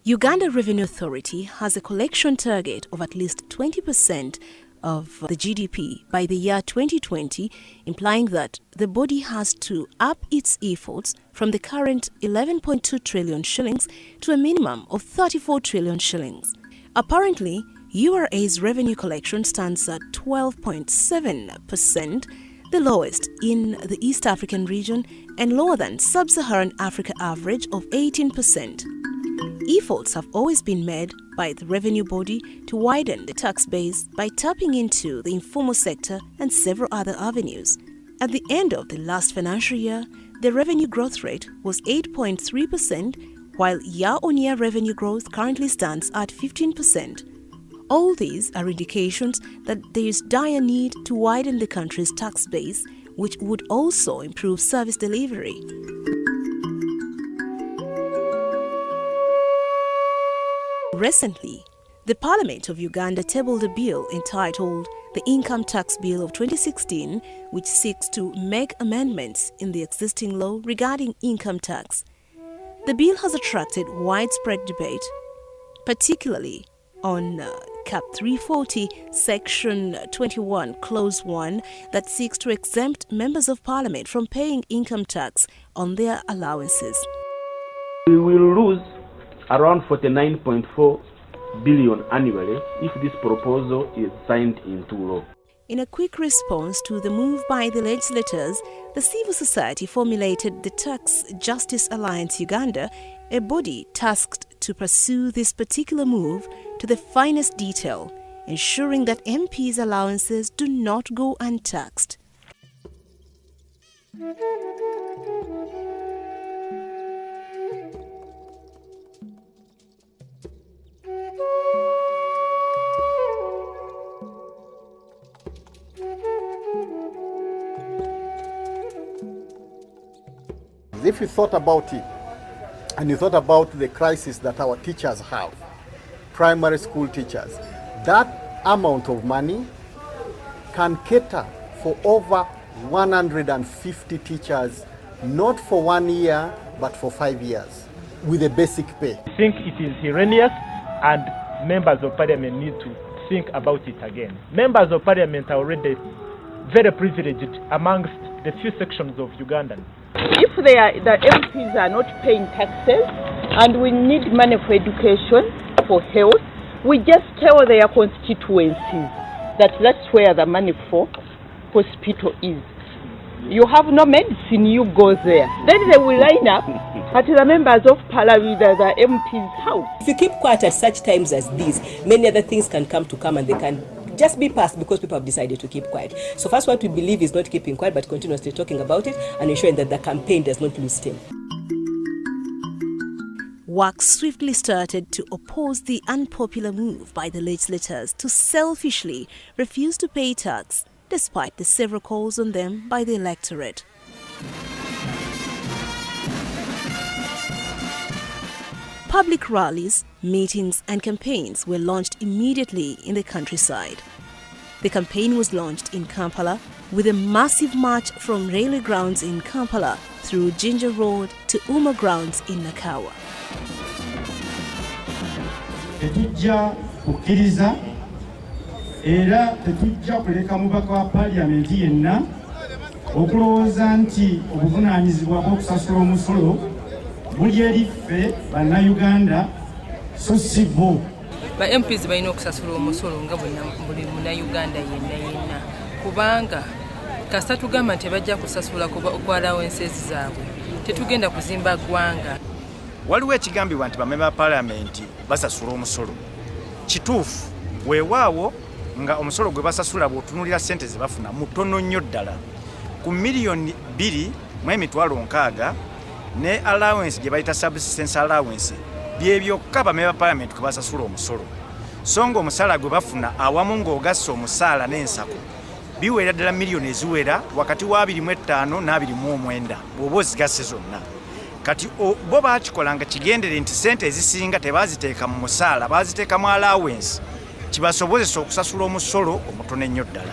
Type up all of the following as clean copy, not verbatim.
Uganda Revenue Authority has a collection target of at least 20% of the GDP by the year 2020, implying that the body has to up its efforts from the current 11.2 trillion shillings to a minimum of 34 trillion shillings. Apparently, URA's revenue collection stands at 12.7%, the lowest in the East African region and lower than Sub-Saharan Africa average of 18%. Efforts have always been made by the revenue body to widen the tax base by tapping into the informal sector and several other avenues. At the end of the last financial year, the revenue growth rate was 8.3%, while year-on-year revenue growth currently stands at 15%. All these are indications that there is dire need to widen the country's tax base, which would also improve service delivery. Recently, the Parliament of Uganda tabled a bill entitled the Income Tax Bill of 2016, which seeks to make amendments in the existing law regarding income tax. The bill has attracted widespread debate, particularly on Cap 340, Section 21, Clause 1, that seeks to exempt members of Parliament from paying income tax on their allowances. We will lose around 49.4 billion annually if this proposal is signed into law. In a quick response to the move by the legislators, the civil society formulated the Tax Justice Alliance Uganda, a body tasked to pursue this particular move to the finest detail, ensuring that MPs' allowances do not go untaxed. If you thought about it, and you thought about the crisis that our teachers have, primary school teachers, that amount of money can cater for over 150 teachers, not for 1 year, but for 5 years, with a basic pay. I think it is erroneous, and members of parliament need to think about it again. Members of parliament are already very privileged amongst the few sections of Ugandans. If the MPs are not paying taxes and we need money for education, for health, we just tell their constituencies that that's where the money for hospital is. You have no medicine, you go there. Then they will line up at the members of parliament, the MP's house. If you keep quiet at such times as these, many other things can come and they can just be passed because people have decided to keep quiet. So first, what we believe is not keeping quiet, but continuously talking about it and ensuring that the campaign does not lose steam. Work swiftly started to oppose the unpopular move by the legislators to selfishly refuse to pay tax, despite the several calls on them by the electorate. Public rallies, meetings and campaigns were launched immediately in the countryside. The campaign was launched in Kampala with a massive march from railway grounds in Kampala through Ginger Road to Uma grounds in Nakawa. Tetujja kukkiriza era tetujja kuleka mubaka wa paliamenti yenna okulowooza nti obuvunaanyizibwa bw'okusasula omusolo buli eriffe bannayuganda so si bo. Ba MPs balina okusasula omusolo nga buli munnayuganda yenna kubanga kasita tugamba nti bajja kusasula ku allowances zaabwe tetugenda kuzimba ggwanga. Waliwo ekigambibwa nti bamemba paalamenti basasula omusolo. Kituufu weewaawo nga omusolo gwe basasula bw'otunuulira ssente ze bafuna mutono nnyo ddala ku miliyoni 2.6 ne allowance gye bayita subsistence allowance bye byokka bamemba paalamenti kwe basasula omusolo. So nga omusaala gwe bafuna awamu ng'ogassa omusaala n'ensako biwera ddala miliyoni eziwera wakati wa 25 na 29 bw'oba ozigasse zonna. Kati bo baakikolanga kigendere nti ssente ezisinga tebaaziteeka mu musaala, baaziteeka mu allowance, kibasobozesa okusasula omusolo omutono ennyo ddala.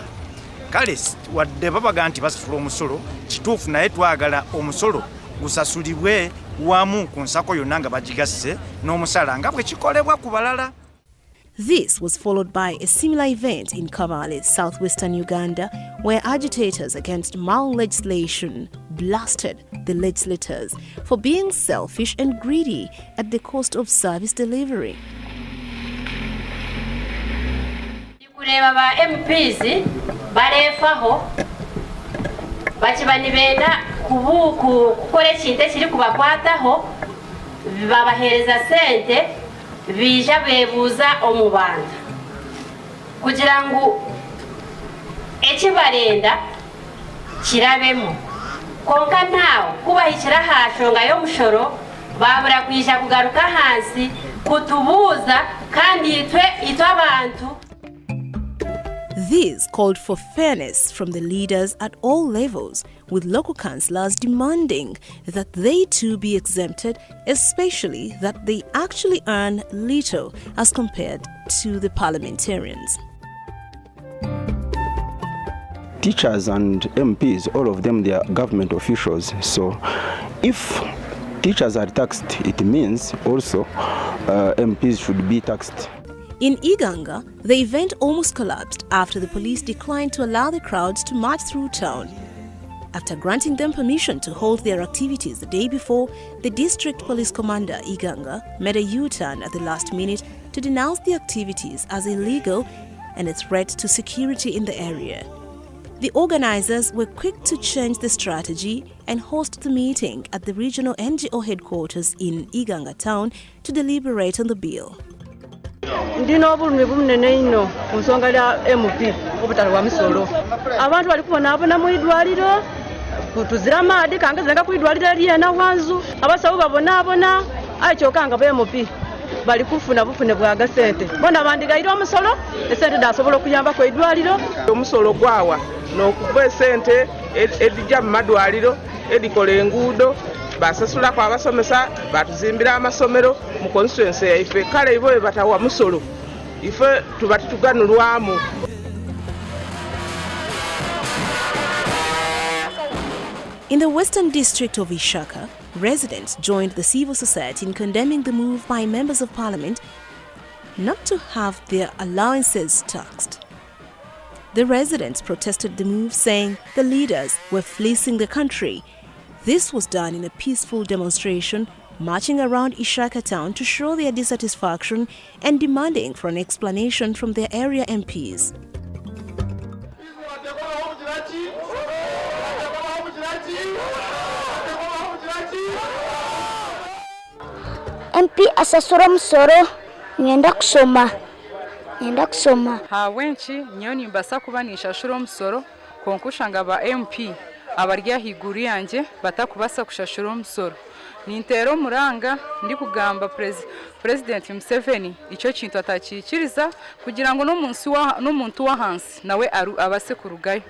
Kale wadde babaga nti basasula omusolo kituufu, naye twagala omusolo gusasulibwe wamu ku nsako yonna nga bagigasse n'omusala nga bwe kikolebwa ku balala. This was followed by a similar event in Kabale, southwestern Uganda, where agitators against mal-legislation blasted the legislators for being selfish and greedy at the cost of service delivery. MPs barefaho bakibani benda kukora ekintu ekiri kubakwataho babahereza sente bija bebuuza omu bantu kugira ngu ekibarenda kirabemu konka ntawe kubahikira hashonga y'omushoro babura kwija kugaruka hansi kutubuuza kandi itwe abantu. These called for fairness from the leaders at all levels, with local councillors demanding that they too be exempted, especially that they actually earn little as compared to the parliamentarians. Teachers and MPs, all of them, they are government officials. So if teachers are taxed, it means also MPs should be taxed. In Iganga, the event almost collapsed after the police declined to allow the crowds to march through town. After granting them permission to hold their activities the day before, the district police commander, Iganga, made a U-turn at the last minute to denounce the activities as illegal and a threat to security in the area. The organizers were quick to change the strategy and host the meeting at the regional NGO headquarters in Iganga town to deliberate on the bill. Ndino obulumi bunene ino ku nsonga lya MP obutali wa misolo. Abantu bali kubonabona mu idwaliro kutuzira maadi kange zenga ku idwaliro lyena wanzu abasawo babonabona akyokanga ba MP bali kufuna bufune bwa sente bona bandigaira omusolo esente dasobola okuyamba ku idwaliro omusolo gwawa n'okuba esente edijja mu madwaliro edikola enguudo basasula kwa abasomesa batuzimbira amasomero mu constituency yaife kale ibo batawa musolo ife tubati tuganulwamu. In the western district of Ishaka, residents joined the civil society in condemning the move by members of parliament not to have their allowances taxed. The residents protested the move, saying the leaders were fleecing the country. This was done in a peaceful demonstration, marching around Ishaka town to show their dissatisfaction and demanding for an explanation from their area MPs. MP asasura musoro ngenda kusoma hawenchi nyoni mbasa kuba nishashura omusoro konkushanga ba MP abarya higuru yanje batakubasa kushashura omusoro nintero muranga ndi kugamba President Museveni icyo kintu atakikiriza kugira ngo n'umuntu wa hansi nawe abase kurugayo.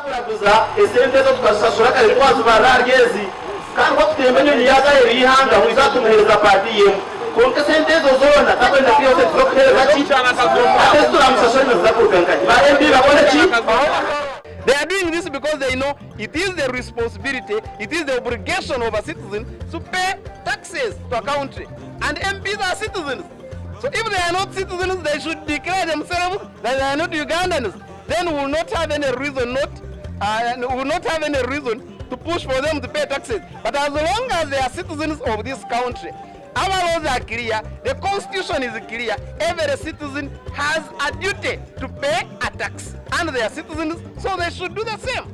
Kuraguza esente zo tukasasura kare kwazo barargezi kandi kutembenyo niyaza erihanga mwizatumhereza party yemu konke sente zo zona takwenda kiyose tuzokuhereza chitana kazomba atestura musasura nzakurukanka ba MP babone chi. They are doing this because they know it is the responsibility, it is the obligation of a citizen to pay taxes to a country. And MPs are citizens. So if they are not citizens, they should declare themselves that they are not Ugandans. Then we will not have any reason to push for them to pay taxes. But as long as they are citizens of this country, our laws are clear, the constitution is clear, every citizen has a duty to pay a tax. And they are citizens, so they should do the same.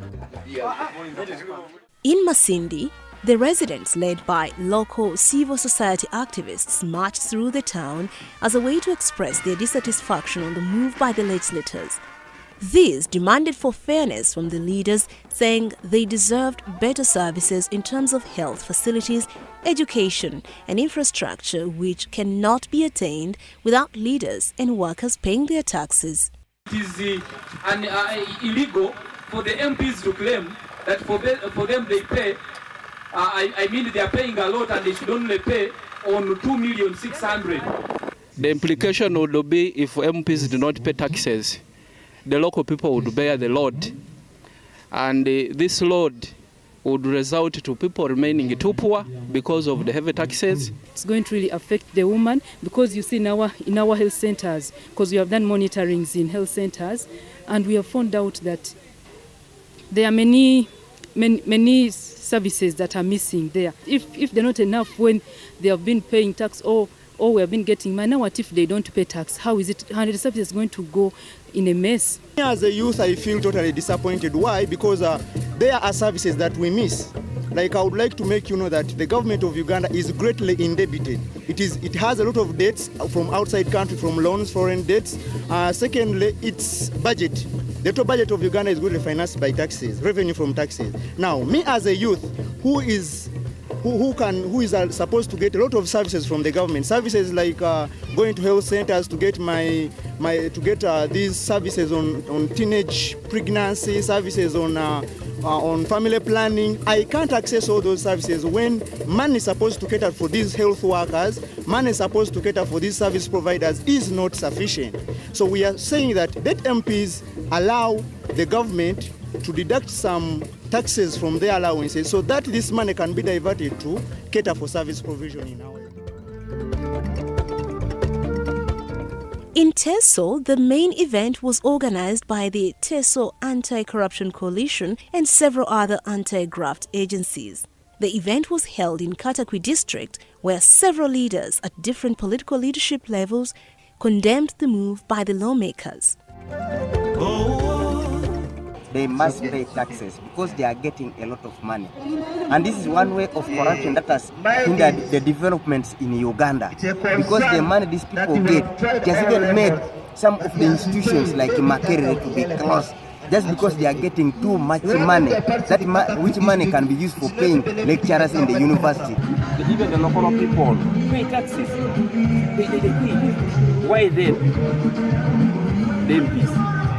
In Masindi, the residents, led by local civil society activists, marched through the town as a way to express their dissatisfaction on the move by the legislators. These demanded for fairness from the leaders, saying they deserved better services in terms of health facilities, education and infrastructure, which cannot be attained without leaders and workers paying their taxes. It is illegal for the MPs to claim that for them they pay, I mean they are paying a lot and they should only pay on 2,600,000. The implication would be if MPs do not pay taxes, the local people would bear the load. And this load would result to people remaining too poor because of the heavy taxes. It's going to really affect the woman, because you see in our health centers, because we have done monitorings in health centers, and we have found out that there are many services that are missing there. If they're not enough when they have been paying tax, or we have been getting money, what if they don't pay tax? How is it? How the service is going to go in a mess? As a youth, I feel totally disappointed. Why? Because there are services that we miss. Like, I would like to make you know that the government of Uganda is greatly indebted. It has a lot of debts from outside country, from loans, foreign debts. Secondly, its budget. The total budget of Uganda is greatly financed by taxes, revenue from taxes. Now, me as a youth who is supposed to get a lot of services from the government, services like going to health centers to get these services on teenage pregnancy, services on family planning. I can't access all those services when money is supposed to cater for these health workers, money is supposed to cater for these service providers is not sufficient. So we are saying that MPs allow the government to deduct some taxes from their allowances so that this money can be diverted to cater for service provision in our In Teso, the main event was organized by the Teso Anti-Corruption Coalition and several other anti-graft agencies. The event was held in Katakwi district, where several leaders at different political leadership levels condemned the move by the lawmakers. They must pay taxes because they are getting a lot of money. And this is one way of corruption that has hindered the developments in Uganda. Because the money these people get, it has even made some of the institutions like Makerere to be closed. Just because they are getting too much money, which money can be used for paying lecturers in the university. Even the local people pay taxes. They pay. Why then? The MPs,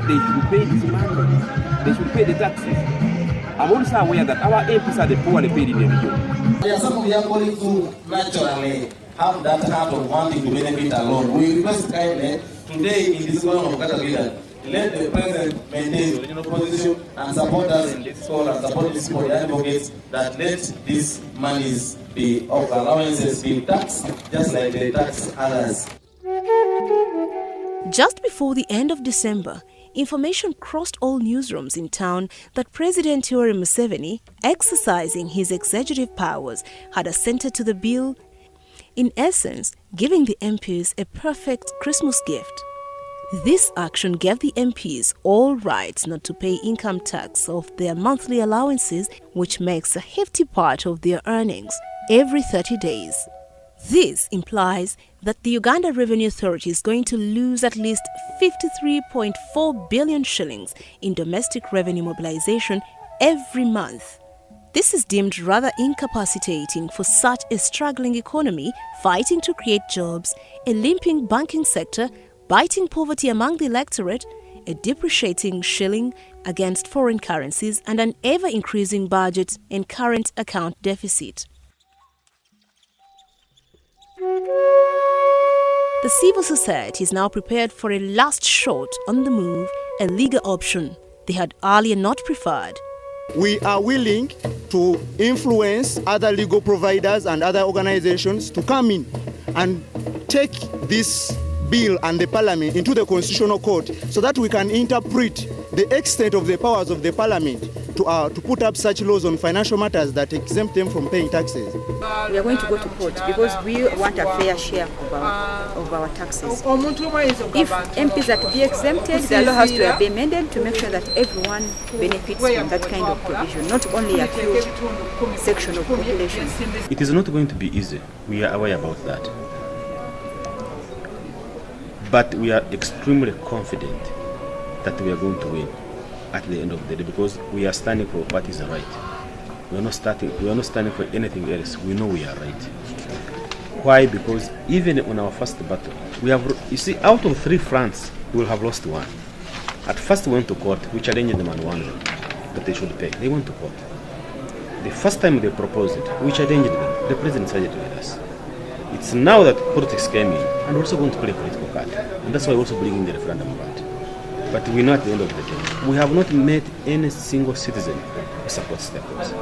they should pay this money. They should pay the taxes. I'm also aware that our MPs are the poorly paid in the region. There are some of your colleagues who naturally have that heart of wanting to benefit alone. We request kindly today in this one of Katakwi, let the president maintain the original position and support us in this call and support this for the advocates that let these monies be of allowances be taxed just like they tax others. Just before the end of December, information crossed all newsrooms in town that President Yoweri Museveni, exercising his executive powers, had assented to the bill, in essence, giving the MPs a perfect Christmas gift. This action gave the MPs all rights not to pay income tax of their monthly allowances, which makes a hefty part of their earnings, every 30 days. This implies that the Uganda Revenue Authority is going to lose at least 53.4 billion shillings in domestic revenue mobilization every month. This is deemed rather incapacitating for such a struggling economy fighting to create jobs, a limping banking sector, biting poverty among the electorate, a depreciating shilling against foreign currencies, and an ever-increasing budget and current account deficit. The civil society is now prepared for a last shot on the move, a legal option they had earlier not preferred. We are willing to influence other legal providers and other organizations to come in and take this bill and the parliament into the constitutional court so that we can interpret the extent of the powers of the parliament to put up such laws on financial matters that exempt them from paying taxes. We are going to go to court because we want a fair share of our taxes. If MPs are to be exempted, the law has to be amended to make sure that everyone benefits from that kind of provision, not only a few section of population. It is not going to be easy. We are aware about that. But we are extremely confident that we are going to win at the end of the day because we are standing for what is right. We are not standing for anything else. We know we are right. Why? Because even on our first battle, we have, you see, out of 3 fronts, we will have lost 1. At first we went to court, we challenged them and won them, but they should pay. They went to court. The first time they proposed it, we challenged them. The president sided with us. It's now that politics came in and also going to play a political card. And that's why we're also bringing the referendum part. But we know at the end of the day, we have not met any single citizen who supports the cause.